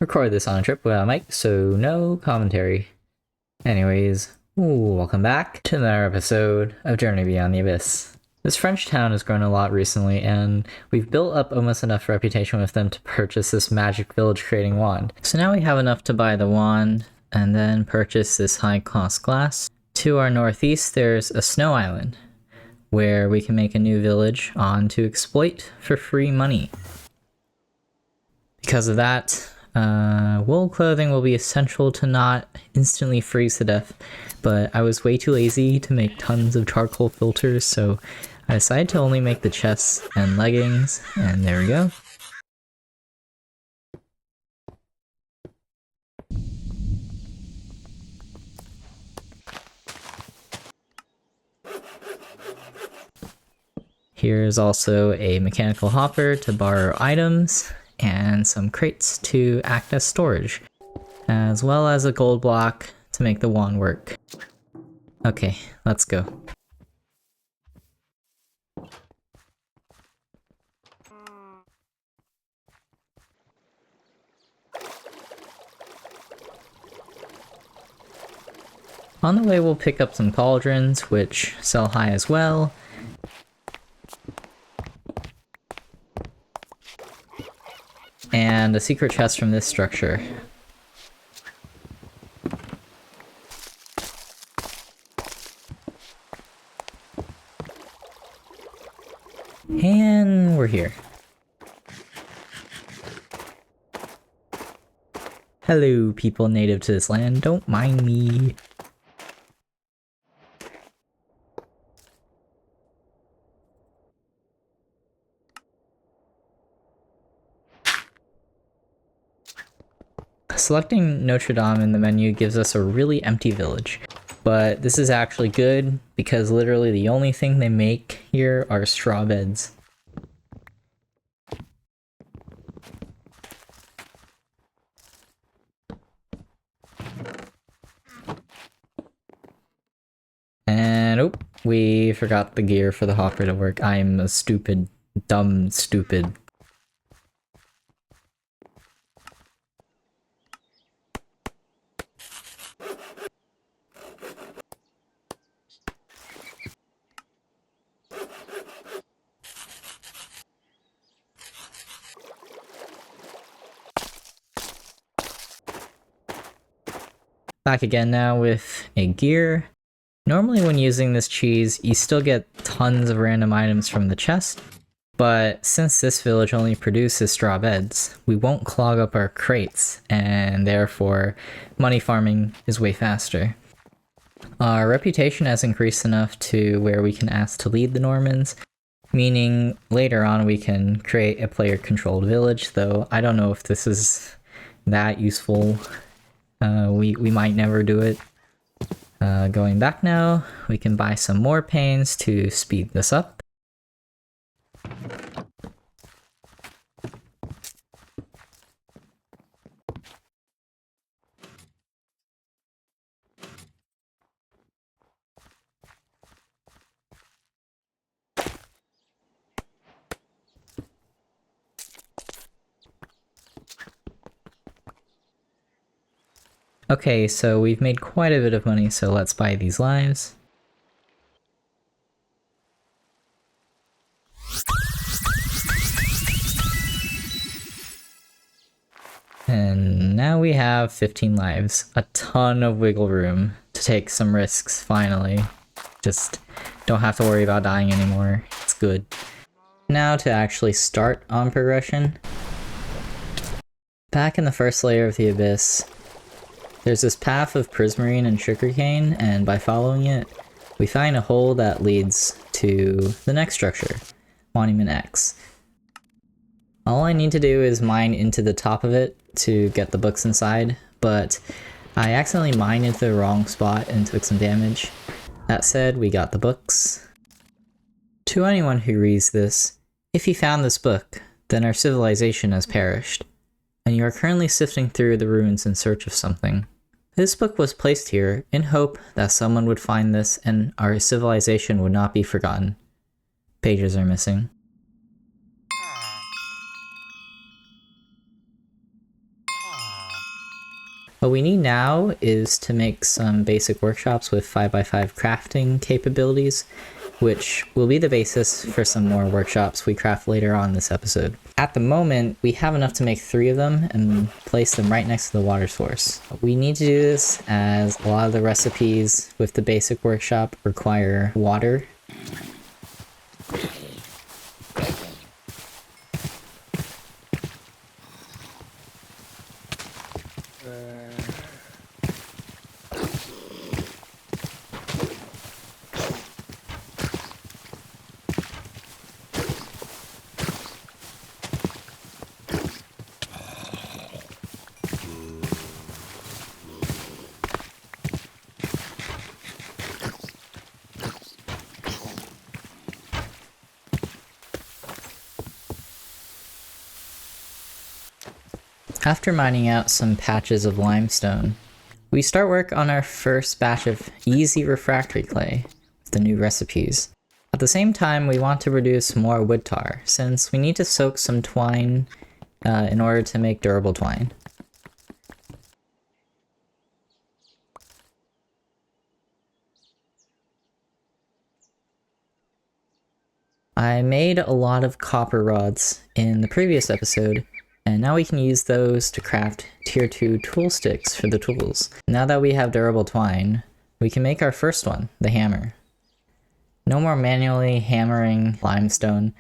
record this on a trip without a mic, so no commentary. Anyways, welcome back to another episode of Journey Beyond the Abyss. This French town has grown a lot recently, and we've built up almost enough reputation with them to purchase this magic village creating wand. So now we have enough to buy the wand, and then purchase this high-cost glass. To our northeast, there's a snow island, where we can make a new village on to exploit for free money. Because of that, wool clothing will be essential to not instantly freeze to death, but I was way too lazy to make tons of charcoal filters, so I decided to only make the chests and leggings, and there we go. Here's also a mechanical hopper to borrow items, and some crates to act as storage, as well as a gold block to make the wand work. Okay, let's go. On the way we'll pick up some cauldrons, which sell high as well. And a secret chest from this structure. And we're here. Hello, people native to this land, don't mind me. Selecting Notre Dame in the menu gives us a really empty village, but this is actually good because literally the only thing they make here are straw beds. And oh, we forgot the gear for the hopper to work. I'm a stupid, dumb, stupid. Back again now with a gear. Normally when using this cheese, you still get tons of random items from the chest, but since this village only produces straw beds, we won't clog up our crates, and therefore money farming is way faster. Our reputation has increased enough to where we can ask to lead the Normans, meaning later on we can create a player-controlled village, though I don't know if this is that useful. We might never do it. Going back now, we can buy some more panes to speed this up. Okay, so we've made quite a bit of money, so let's buy these lives. And now we have 15 lives. A ton of wiggle room to take some risks, finally. Just don't have to worry about dying anymore. It's good. Now to actually start on progression. Back in the first layer of the Abyss, there's this path of prismarine and sugarcane, and by following it, we find a hole that leads to the next structure, Monument X. All I need to do is mine into the top of it to get the books inside, but I accidentally mined into the wrong spot and took some damage. That said, we got the books. To anyone who reads this, if you found this book, then our civilization has perished, and you are currently sifting through the ruins in search of something. This book was placed here in hope that someone would find this and our civilization would not be forgotten. Pages are missing. What we need now is to make some basic workshops with 5x5 crafting capabilities, which will be the basis for some more workshops we craft later on this episode. At the moment, we have enough to make 3 of them and place them right next to the water source. We need to do this as a lot of the recipes with the basic workshop require water. After mining out some patches of limestone, we start work on our first batch of easy refractory clay with the new recipes. At the same time, we want to produce more wood tar, since we need to soak some twine in order to make durable twine. I made a lot of copper rods in the previous episode, and now we can use those to craft tier 2 tool sticks for the tools. Now that we have durable twine, we can make our first one, the hammer. No more manually hammering limestone,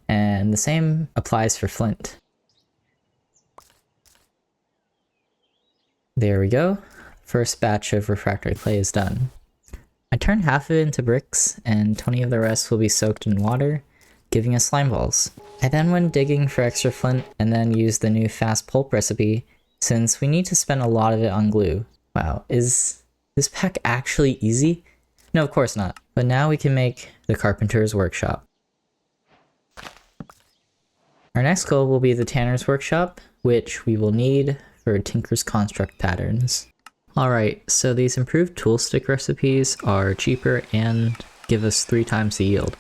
and the same applies for flint. There we go. First batch of refractory clay is done. I turned half of it into bricks, and 20 of the rest will be soaked in water, giving us slime balls. I then went digging for extra flint and then used the new fast pulp recipe since we need to spend a lot of it on glue. Wow, is this pack actually easy? No, of course not. But now we can make the Carpenter's workshop. Our next goal will be the Tanner's workshop, which we will need for Tinker's construct patterns. Alright, so these improved tool stick recipes are cheaper and give us 3 times the yield.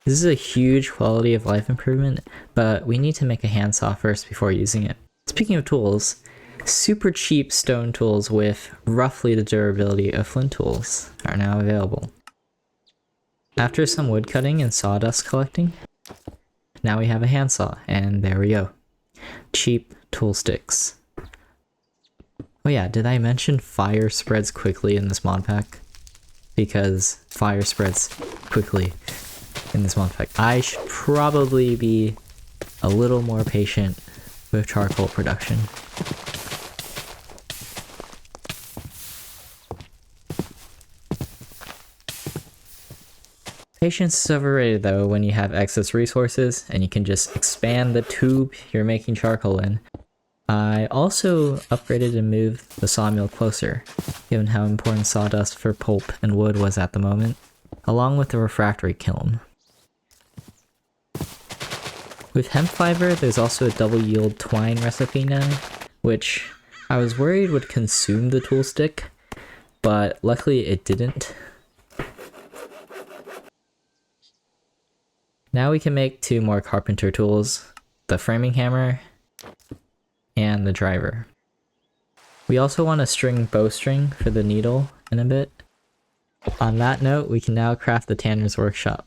This is a huge quality of life improvement, but we need to make a handsaw first before using it. Speaking of tools, super cheap stone tools with roughly the durability of flint tools are now available. After some wood cutting and sawdust collecting, now we have a handsaw, and there we go. Cheap tool sticks. Oh yeah, did I mention fire spreads quickly in this mod pack? Because fire spreads quickly in this mod pack. I should probably be a little more patient with charcoal production. Patience is overrated though when you have excess resources and you can just expand the tube you're making charcoal in. I also upgraded and moved the sawmill closer, given how important sawdust for pulp and wood was at the moment, along with the refractory kiln. With hemp fiber, there's also a double yield twine recipe now, which I was worried would consume the tool stick, but luckily it didn't. Now we can make 2 more carpenter tools, the framing hammer and the driver. We also want a string bowstring for the needle in a bit. On that note, we can now craft the Tanner's workshop.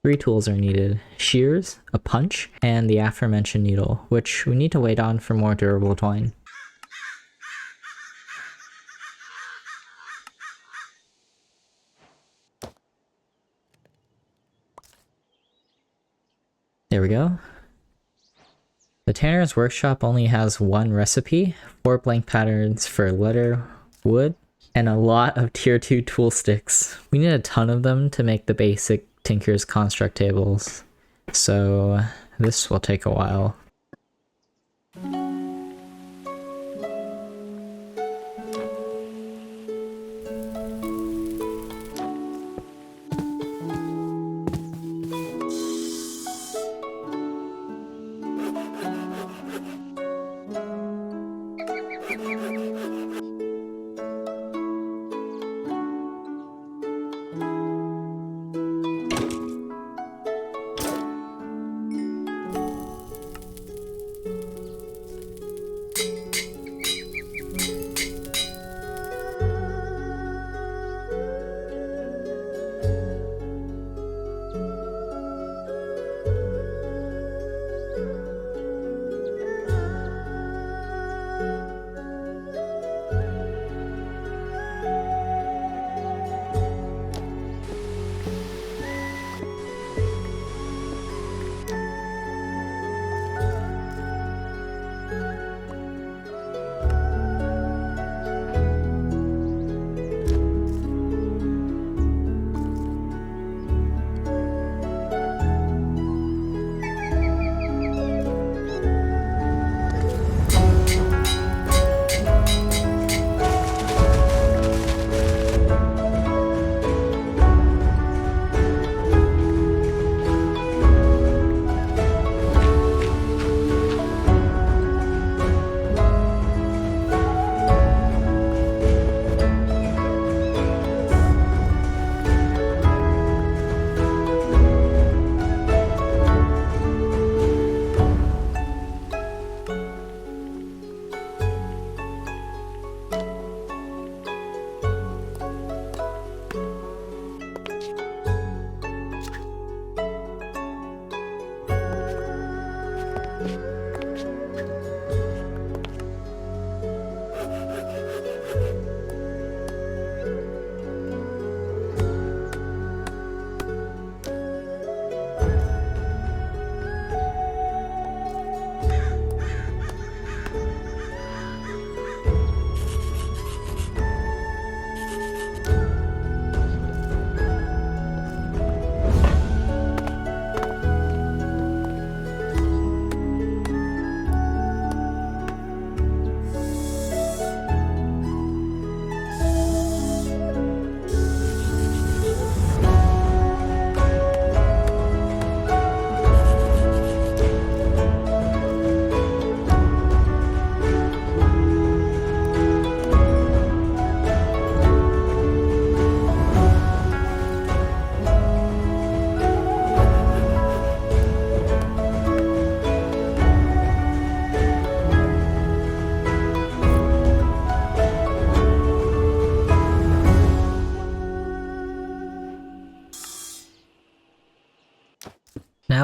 3 tools are needed: shears, a punch, and the aforementioned needle, which we need to wait on for more durable twine. There we go. The Tanner's workshop only has 1 recipe, 4 blank patterns for leather, wood, and a lot of tier 2 tool sticks. We need a ton of them to make the basic Tinker's construct tables, so this will take a while.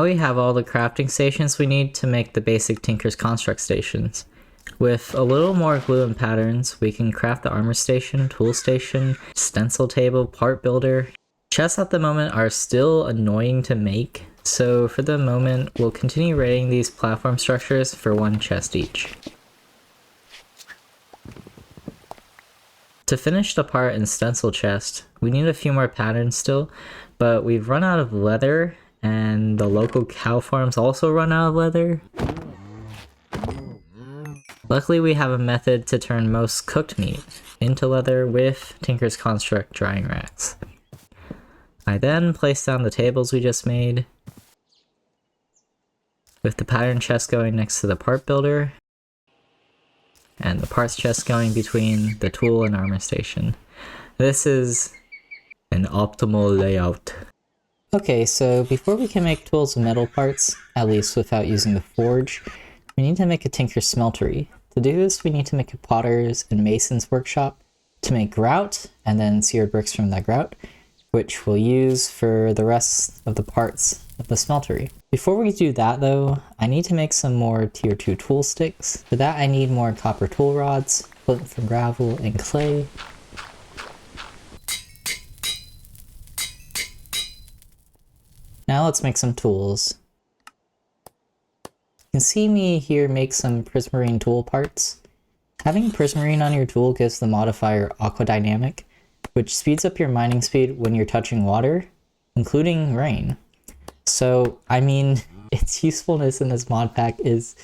Now we have all the crafting stations we need to make the basic Tinker's Construct stations. With a little more glue and patterns, we can craft the armor station, tool station, stencil table, part builder. Chests at the moment are still annoying to make, so for the moment we'll continue rating these platform structures for 1 chest each. To finish the part and stencil chest, we need a few more patterns still, but we've run out of leather, and the local cow farms also run out of leather. Luckily we have a method to turn most cooked meat into leather with Tinker's Construct drying racks. I then place down the tables we just made, with the pattern chest going next to the part builder, and the parts chest going between the tool and armor station. This is an optimal layout. Okay, so before we can make tools and metal parts, at least without using the forge, we need to make a Tinker's Smeltery. To do this, we need to make a potter's and mason's workshop to make grout, and then seared bricks from that grout, which we'll use for the rest of the parts of the smeltery. Before we do that though, I need to make some more tier 2 tool sticks. For that I need more copper tool rods, flint from gravel, and clay. Now let's make some tools. You can see me here make some prismarine tool parts. Having prismarine on your tool gives the modifier aquadynamic, which speeds up your mining speed when you're touching water, including rain. So, I mean, its usefulness in this mod pack is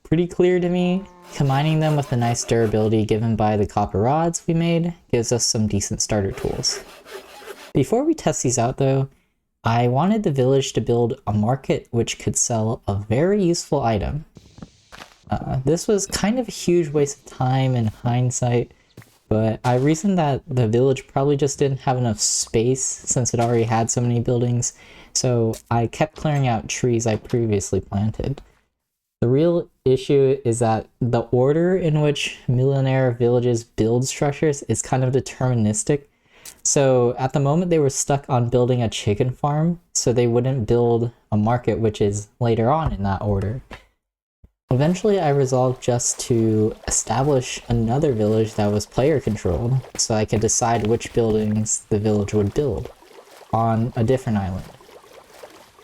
pretty clear to me. Combining them with the nice durability given by the copper rods we made gives us some decent starter tools. Before we test these out though, I wanted the village to build a market which could sell a very useful item. This was kind of a huge waste of time in hindsight, but I reasoned that the village probably just didn't have enough space since it already had so many buildings, so I kept clearing out trees I previously planted. The real issue is that the order in which millionaire villages build structures is kind of deterministic. So at the moment they were stuck on building a chicken farm, so they wouldn't build a market, which is later on in that order. Eventually I resolved just to establish another village that was player controlled, so I could decide which buildings the village would build on a different island.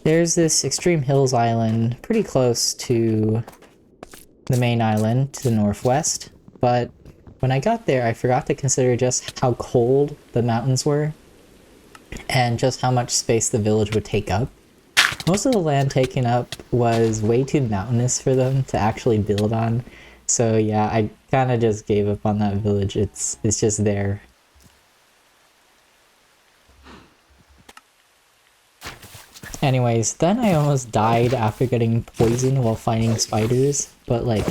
There's this Extreme Hills island pretty close to the main island to the northwest, but when I got there I forgot to consider just how cold the mountains were and just how much space the village would take up. Most of the land taken up was way too mountainous for them to actually build on, so yeah, I kind of just gave up on that village. It's just there. Anyways, then I almost died after getting poisoned while fighting spiders, but like,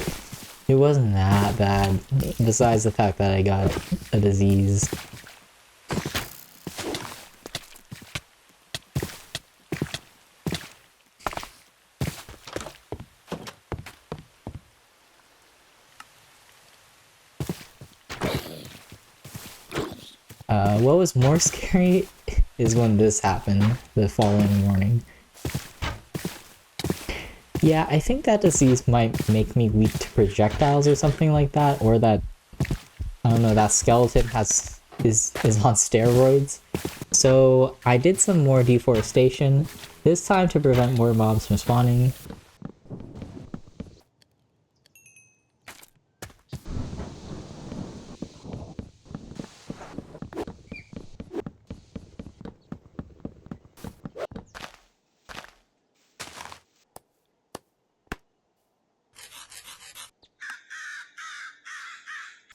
it wasn't that bad, besides the fact that I got a disease. What was more scary is when this happened the following morning. Yeah, I think that disease might make me weak to projectiles or something like that, or that, I don't know, that skeleton is on steroids. So I did some more deforestation, this time to prevent more mobs from spawning.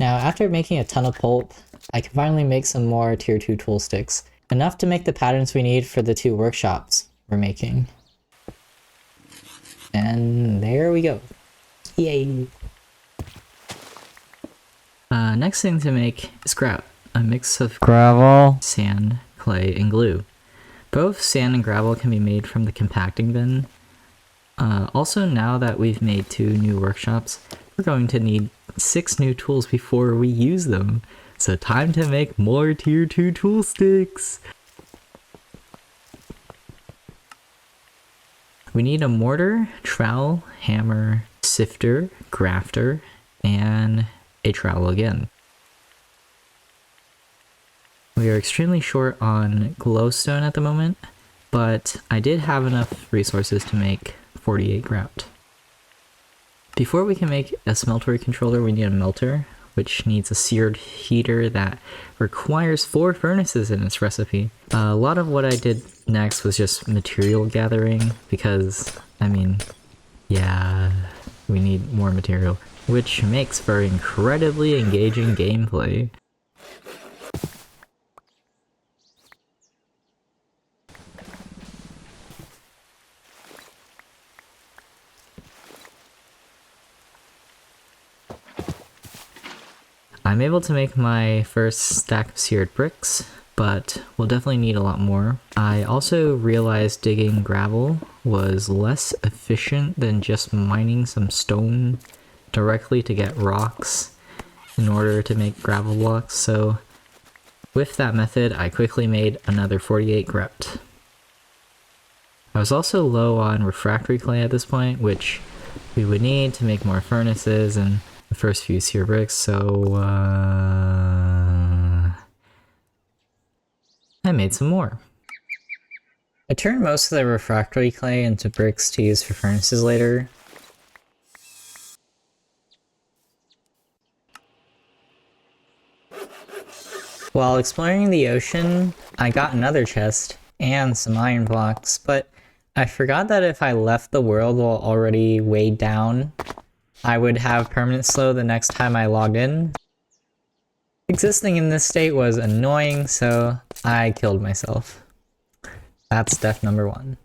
Now, after making a ton of pulp, I can finally make some more tier 2 tool sticks. Enough to make the patterns we need for the 2 workshops we're making. And there we go. Yay! Next thing to make is grout. A mix of gravel, sand, clay, and glue. Both sand and gravel can be made from the compacting bin. Also, now that we've made 2 new workshops, we're going to need 6 new tools before we use them. So time to make more tier 2 tool sticks! We need a mortar, trowel, hammer, sifter, grafter, and a trowel again. We are extremely short on glowstone at the moment, but I did have enough resources to make 48 grout. Before we can make a smeltery controller, we need a melter, which needs a seared heater that requires 4 furnaces in its recipe. A lot of what I did next was just material gathering, because, I mean, yeah, we need more material, which makes for incredibly engaging gameplay. I'm able to make my first stack of seared bricks, but we'll definitely need a lot more. I also realized digging gravel was less efficient than just mining some stone directly to get rocks in order to make gravel blocks, so with that method I quickly made another 48 grout. I was also low on refractory clay at this point, which we would need to make more furnaces and the first few seared bricks, so I made some more. I turned most of the refractory clay into bricks to use for furnaces later. While exploring the ocean, I got another chest and some iron blocks, but I forgot that if I left the world while already weighed down, I would have permanent slow the next time I logged in. Existing in this state was annoying, so I killed myself. That's death number 1.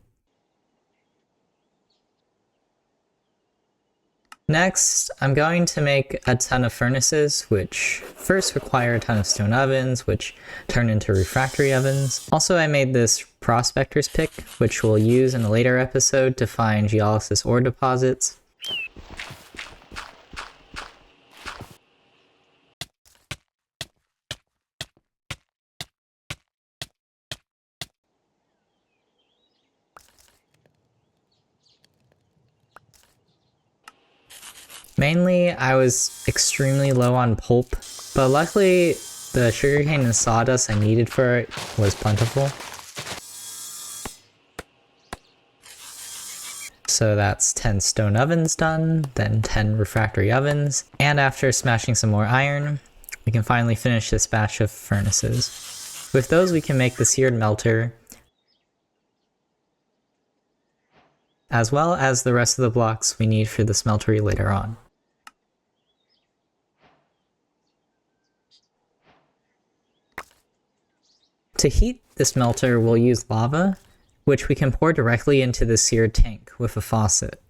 Next, I'm going to make a ton of furnaces, which first require a ton of stone ovens, which turn into refractory ovens. Also, I made this prospector's pick, which we'll use in a later episode to find geolysis ore deposits. Mainly, I was extremely low on pulp, but luckily the sugarcane and sawdust I needed for it was plentiful. So that's 10 stone ovens done, then 10 refractory ovens, and after smashing some more iron, we can finally finish this batch of furnaces. With those we can make the seared melter, as well as the rest of the blocks we need for the smeltery later on. To heat the smelter, we'll use lava, which we can pour directly into the seared tank with a faucet.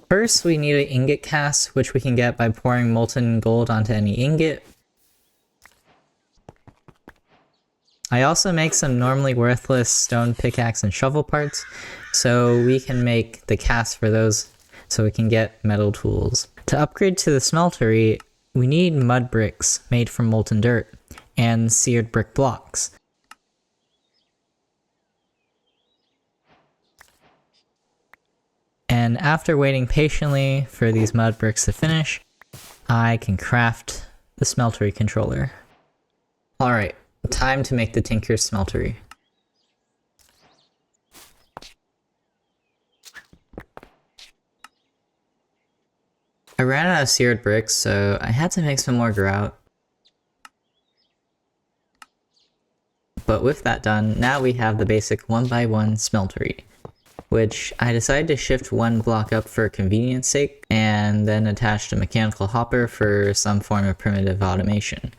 First, we need an ingot cast, which we can get by pouring molten gold onto any ingot. I also make some normally worthless stone pickaxe and shovel parts, so we can make the cast for those so we can get metal tools. To upgrade to the smeltery, we need mud bricks made from molten dirt and seared brick blocks. And after waiting patiently for these mud bricks to finish, I can craft the smeltery controller. Alright, time to make the Tinker's Smeltery. I ran out of seared bricks, so I had to make some more grout. But with that done, now we have the basic 1x1 smeltery, which I decided to shift one block up for convenience sake, and then attached a mechanical hopper for some form of primitive automation.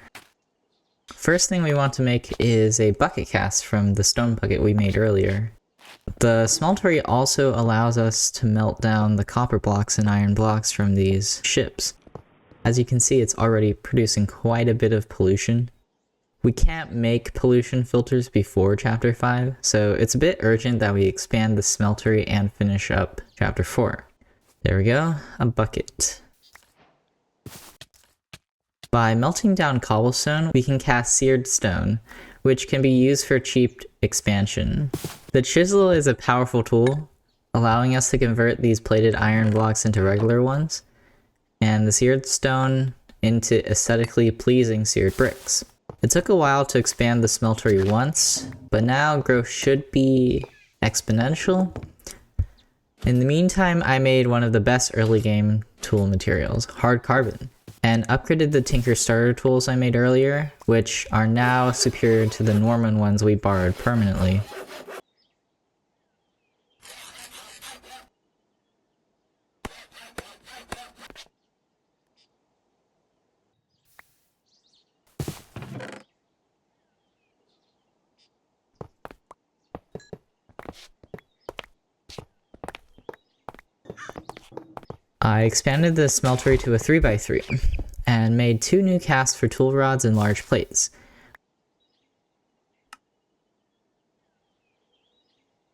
First thing we want to make is a bucket cast from the stone bucket we made earlier. The smeltery also allows us to melt down the copper blocks and iron blocks from these ships. As you can see, it's already producing quite a bit of pollution. We can't make pollution filters before Chapter 5, so it's a bit urgent that we expand the smeltery and finish up Chapter 4. There we go, a bucket. By melting down cobblestone, we can cast seared stone, which can be used for cheap expansion. The chisel is a powerful tool, allowing us to convert these plated iron blocks into regular ones, and the seared stone into aesthetically pleasing seared bricks. It took a while to expand the smeltery once, but now growth should be exponential. In the meantime, I made one of the best early game tool materials, hard carbon, and upgraded the Tinker starter tools I made earlier, which are now superior to the Norman ones we borrowed permanently. I expanded the smeltery to a 3x3 and made 2 new casts for tool rods and large plates.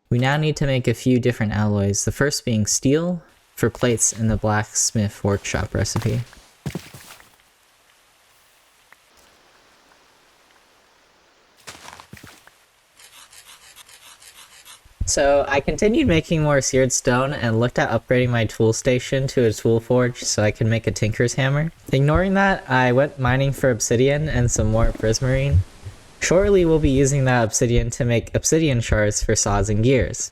We now need to make a few different alloys, the first being steel for plates in the blacksmith workshop recipe. So I continued making more seared stone and looked at upgrading my tool station to a tool forge so I could make a tinker's hammer. Ignoring that, I went mining for obsidian and some more prismarine. Shortly we'll be using that obsidian to make obsidian shards for saws and gears.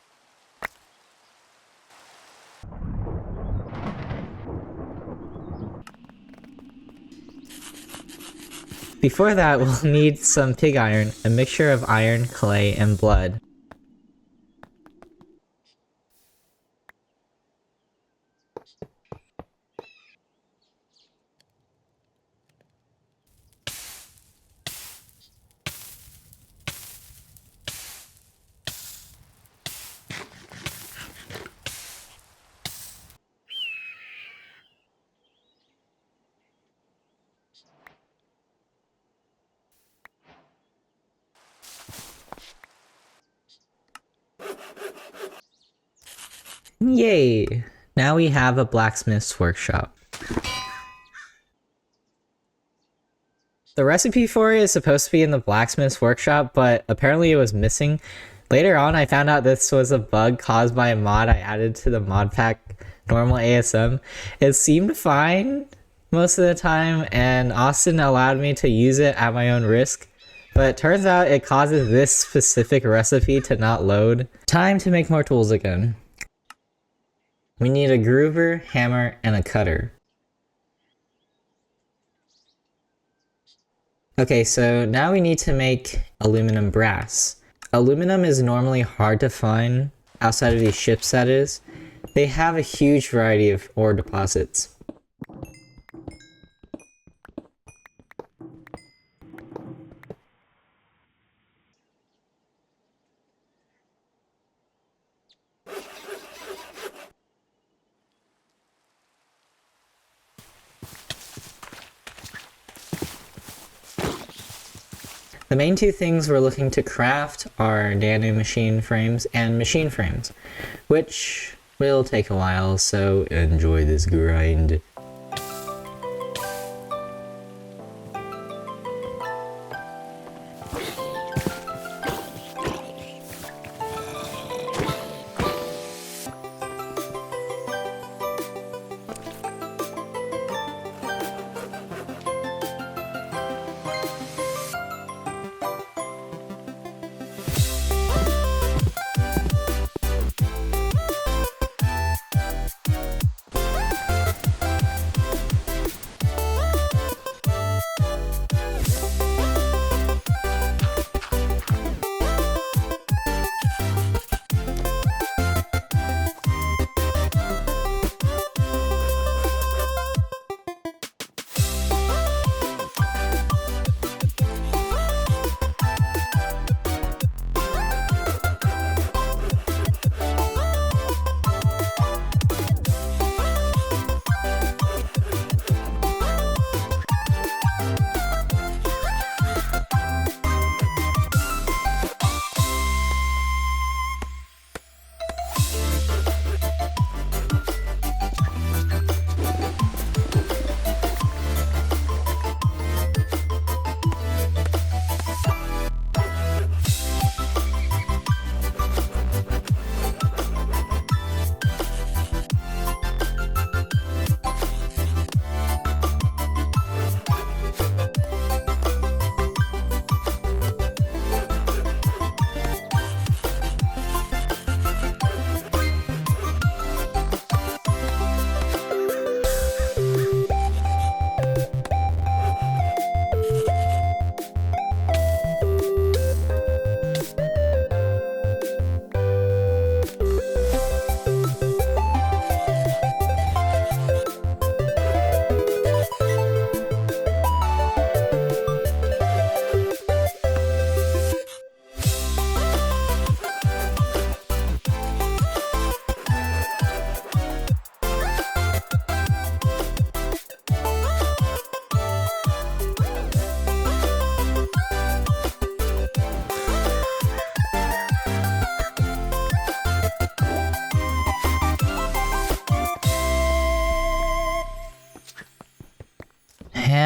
Before that, we'll need some pig iron, a mixture of iron, clay, and blood. Yay! Now we have a blacksmith's workshop. The recipe for it is supposed to be in the blacksmith's workshop, but apparently it was missing. Later on, I found out this was a bug caused by a mod I added to the mod pack normal ASM. It seemed fine most of the time, and Austin allowed me to use it at my own risk. But it turns out it causes this specific recipe to not load. Time to make more tools again. We need a groover, hammer, and a cutter. Okay, so now we need to make aluminum brass. Aluminum is normally hard to find outside of these ships, that is. They have a huge variety of ore deposits. The main two things we're looking to craft are nano machine frames and machine frames, which will take a while, so enjoy this grind.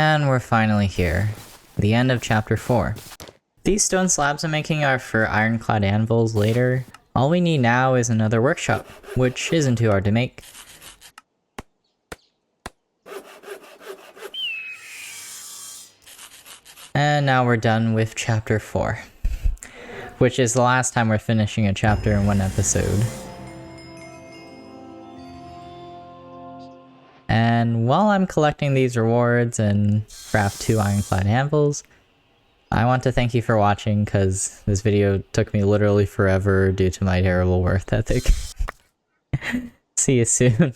And we're finally here. The end of chapter 4. These stone slabs I'm making are for ironclad anvils later. All we need now is another workshop, which isn't too hard to make. And now we're done with chapter 4. Which is the last time we're finishing a chapter in one episode. And while I'm collecting these rewards and craft 2 ironclad anvils, I want to thank you for watching, because this video took me literally forever due to my terrible work ethic. See you soon.